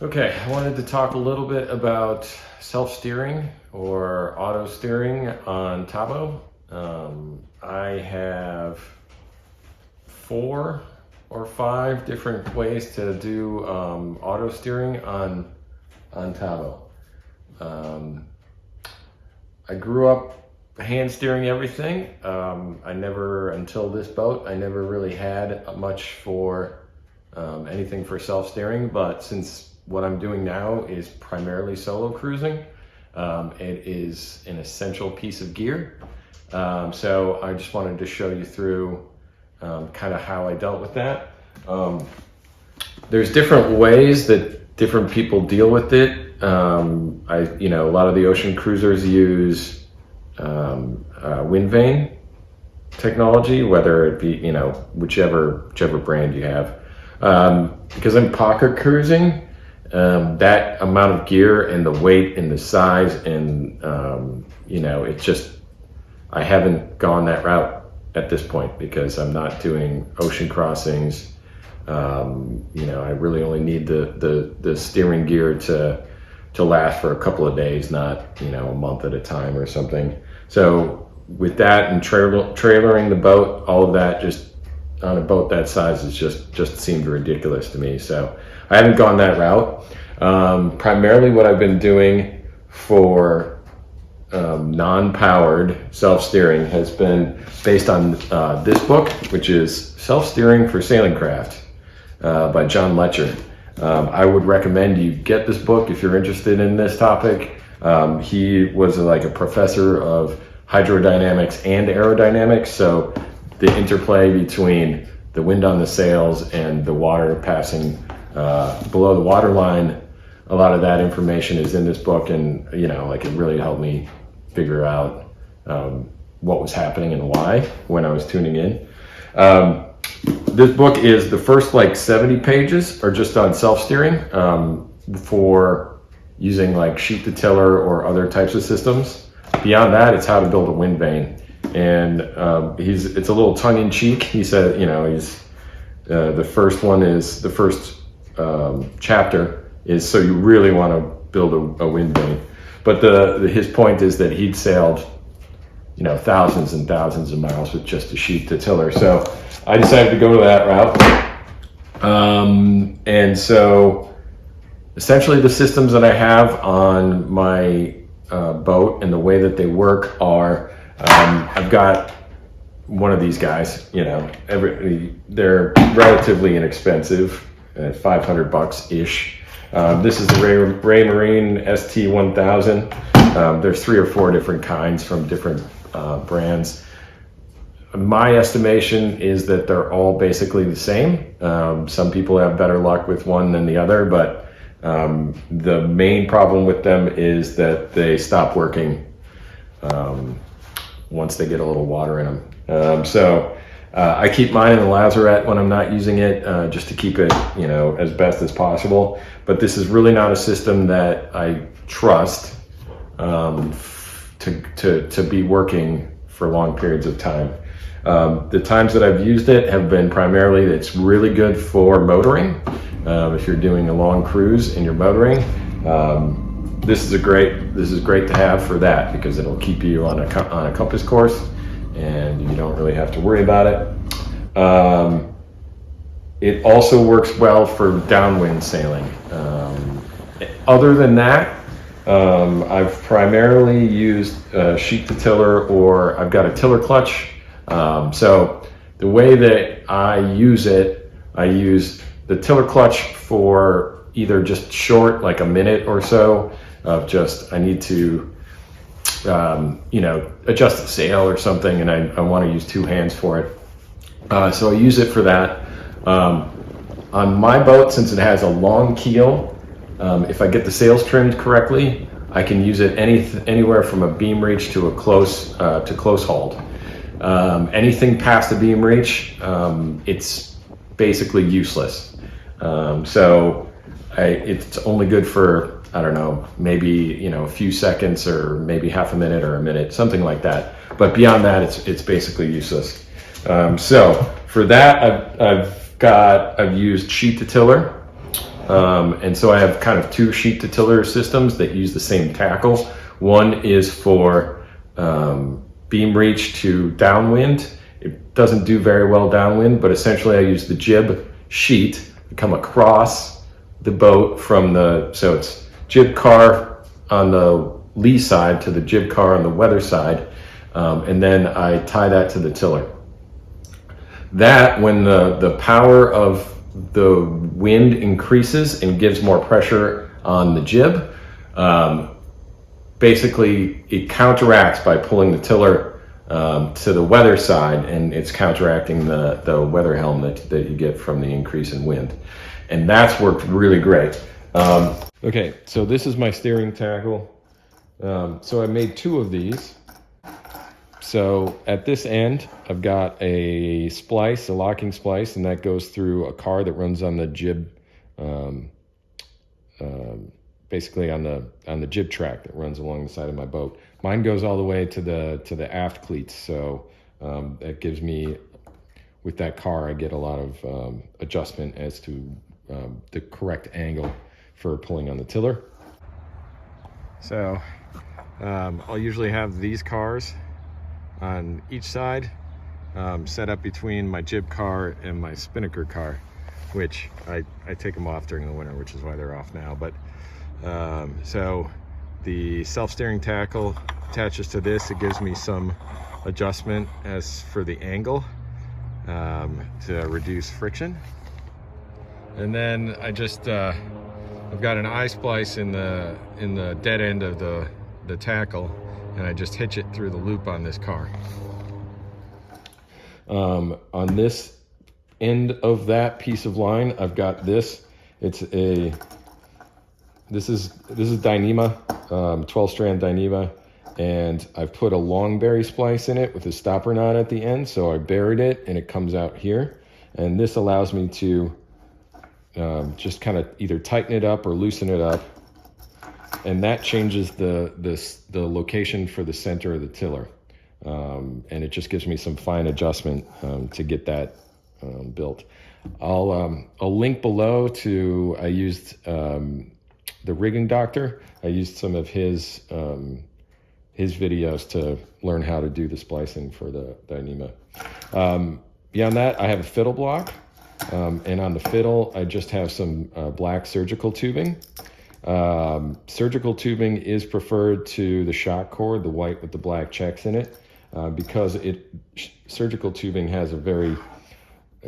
Okay, I wanted to talk a little bit about self-steering or auto steering on Thabo. I have 4 or 5 different ways to do auto steering on Thabo. I grew up hand steering everything. Until this boat, I never really had much for anything for self-steering, but since what I'm doing now is primarily solo cruising, it is an essential piece of gear. So I just wanted to show you through kind of how I dealt with that. There's different ways that different people deal with it. A lot of the ocean cruisers use wind vane technology, whether it be, whichever brand you have. Because I'm pocket cruising, that amount of gear and the weight and the size and, I haven't gone that route at this point because I'm not doing ocean crossings. I really only need the steering gear to last for a couple of days, not, a month at a time or something. So with that and trailering the boat, all of that just on a boat that size is just seemed ridiculous to me. So I haven't gone that route. Primarily what I've been doing for non-powered self-steering has been based on this book, which is Self-Steering for Sailing Craft by John Letcher. I would recommend you get this book if you're interested in this topic. He was a professor of hydrodynamics and aerodynamics, so the interplay between the wind on the sails and the water passing below the water line, a lot of that information is in this book, and it really helped me figure out what was happening and why when I was tuning in. This book is the first 70 pages are just on self-steering for using sheet to tiller or other types of systems. Beyond that, it's how to build a wind vane. And it's a little tongue-in-cheek. He said, the first chapter is so you really want to build a wind vane. But his point is that he'd sailed, thousands and thousands of miles with just a sheet to tiller. So I decided to go to that route. And so essentially the systems that I have on my boat and the way that they work are, I've got one of these guys, they're relatively inexpensive, $500-ish. This is the Raymarine ST1000. There's 3 or 4 different kinds from different brands. My estimation is that they're all basically the same. Some people have better luck with one than the other, but the main problem with them is that they stop working once they get a little water in them. So I keep mine in the lazarette when I'm not using it, just to keep it, as best as possible. But this is really not a system that I trust to be working for long periods of time. The times that I've used it have been primarily that it's really good for motoring. If you're doing a long cruise and you're motoring, this is great to have for that because it'll keep you on a compass course and you don't really have to worry about it. It also works well for downwind sailing. Other than that, I've primarily used sheet to tiller, or I've got a tiller clutch. So the way that I use it, I use the tiller clutch for either just short, like a minute or so, of just I need to adjust the sail or something, and I want to use 2 hands for it. So I use it for that. On my boat, since it has a long keel, if I get the sails trimmed correctly, I can use it anywhere from a beam reach to a close hauled. Anything past the beam reach, it's basically useless. So it's only good for, I don't know, maybe a few seconds or maybe half a minute or a minute, something like that. But beyond that, it's basically useless. So for that, I've used sheet to tiller. And so I have kind of two sheet to tiller systems that use the same tackle. One is for beam reach to downwind. It doesn't do very well downwind, but essentially I use the jib sheet to come across the boat from so it's jib car on the lee side to the jib car on the weather side. And then I tie that to the tiller. That, when the power of the wind increases and gives more pressure on the jib, basically it counteracts by pulling the tiller to the weather side, and it's counteracting the weather helm that you get from the increase in wind. And that's worked really great. Okay, so this is my steering tackle. So I made two of these. So at this end, I've got a splice, a locking splice, and that goes through a car that runs on the jib, basically on the jib track that runs along the side of my boat. Mine goes all the way to the aft cleats, so that gives me, with that car, I get a lot of adjustment as to the correct angle for pulling on the tiller. So I'll usually have these cars on each side, set up between my jib car and my spinnaker car, which I take them off during the winter, which is why they're off now. But so the self-steering tackle attaches to this. It gives me some adjustment as for the angle to reduce friction. And then I just I've got an eye splice in the dead end of the tackle, and I just hitch it through the loop on this car. On this end of that piece of line, I've got this. This is Dyneema, 12-strand Dyneema, and I've put a long berry splice in it with a stopper knot at the end. So I buried it, and it comes out here. And this allows me to just kind of either tighten it up or loosen it up. And that changes the location for the center of the tiller. And it just gives me some fine adjustment to get that built. I'll link below to, I used the rigging doctor. I used some of his videos to learn how to do the splicing for the Dyneema. Beyond that, I have a fiddle block. And on the fiddle, I just have some black surgical tubing. Surgical tubing is preferred to the shock cord, the white with the black checks in it, because surgical tubing has a very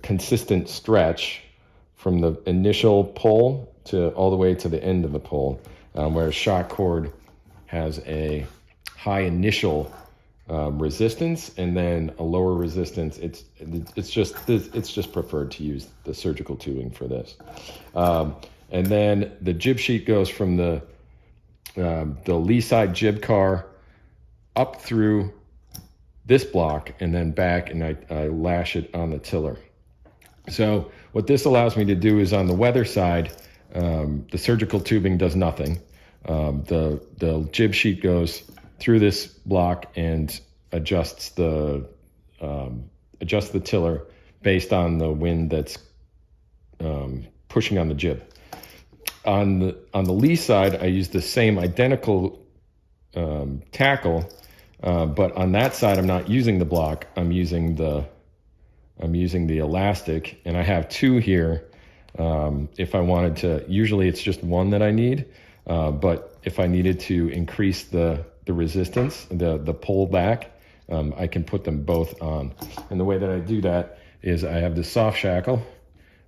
consistent stretch from the initial pull to all the way to the end of the pull, whereas shock cord has a high initial resistance and then a lower resistance. It's just preferred to use the surgical tubing for this. And then the jib sheet goes from the lee side jib car up through this block and then back, and I lash it on the tiller. So what this allows me to do is, on the weather side, the surgical tubing does nothing. The jib sheet goes through this block and adjusts the tiller based on the wind that's pushing on the jib. On the lee side, I use the same identical tackle, but on that side, I'm not using the block. I'm using the elastic, and I have two here. If I wanted to, usually it's just one that I need, but if I needed to increase the resistance, the pull back, I can put them both on. And the way that I do that is I have the soft shackle.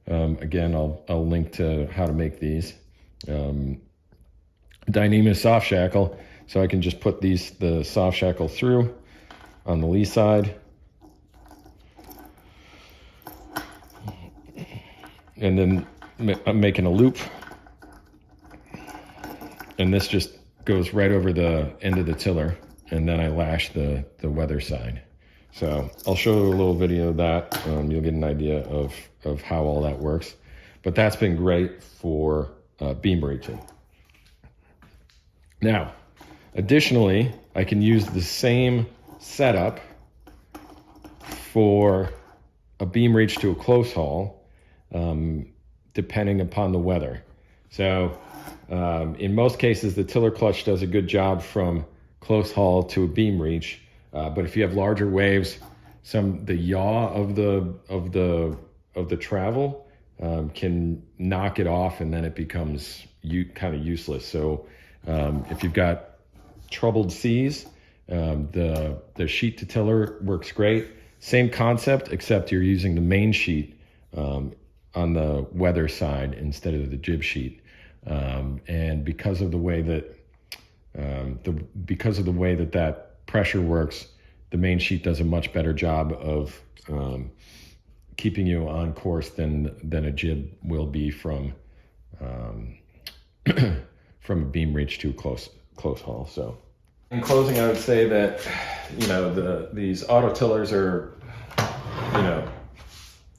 Again, I'll link to how to make these. Dyneema soft shackle, so I can just put the soft shackle through on the lee side, and then I'm making a loop, and this just goes right over the end of the tiller, and then I lash the weather side. So I'll show you a little video of that. You'll get an idea of how all that works. But that's been great for beam reaching. Now, additionally, I can use the same setup for a beam reach to a close haul, depending upon the weather. So in most cases, the tiller clutch does a good job from close haul to a beam reach. But if you have larger waves, the yaw of the travel can knock it off, and then it becomes kind of useless. So if you've got troubled seas, the sheet to tiller works great. Same concept, except you're using the main sheet on the weather side instead of the jib sheet. And because of the way that that pressure works, the main sheet does a much better job of keeping you on course than a jib will be from from a beam reach to a close haul. So in closing, I would say that these auto tillers are,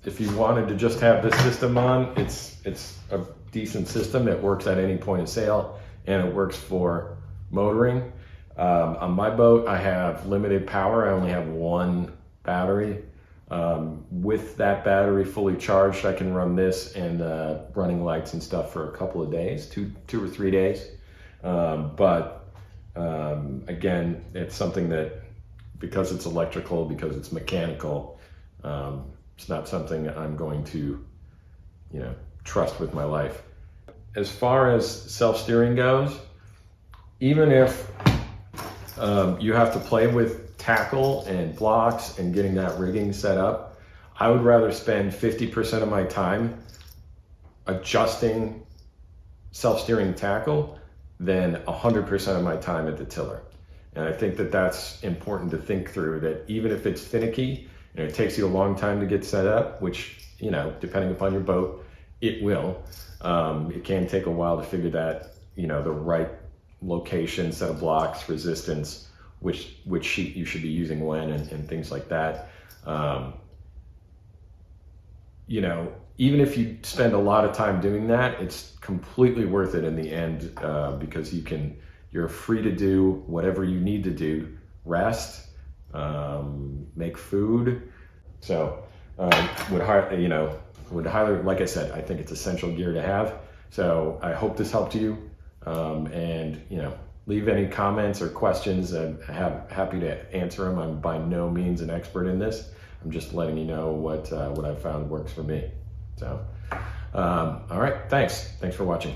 if you wanted to just have this system on, it's a decent system. It works at any point of sail, and it works for motoring. On my boat, I have limited power. I only have one battery. With that battery fully charged, I can run this and running lights and stuff for a couple of days, two or 3 days. But again, it's something that, because it's electrical, because it's mechanical, it's not something I'm going to, trust with my life. As far as self-steering goes, even if you have to play with tackle and blocks and getting that rigging set up, I would rather spend 50% of my time adjusting self-steering tackle than 100% of my time at the tiller. And I think that that's important to think through, that even if it's finicky and it takes you a long time to get set up, which, depending upon your boat, it will. It can take a while to figure that, the right location, set of blocks, resistance, which sheet you should be using when, and things like that. Even if you spend a lot of time doing that, it's completely worth it in the end, because you're free to do whatever you need to do, rest, make food. So would highly, like I said, I think it's essential gear to have. So I hope this helped you, and leave any comments or questions. I'm happy to answer them. I'm by no means an expert in this. I'm just letting you know what I found works for me. So, all right, thanks for watching.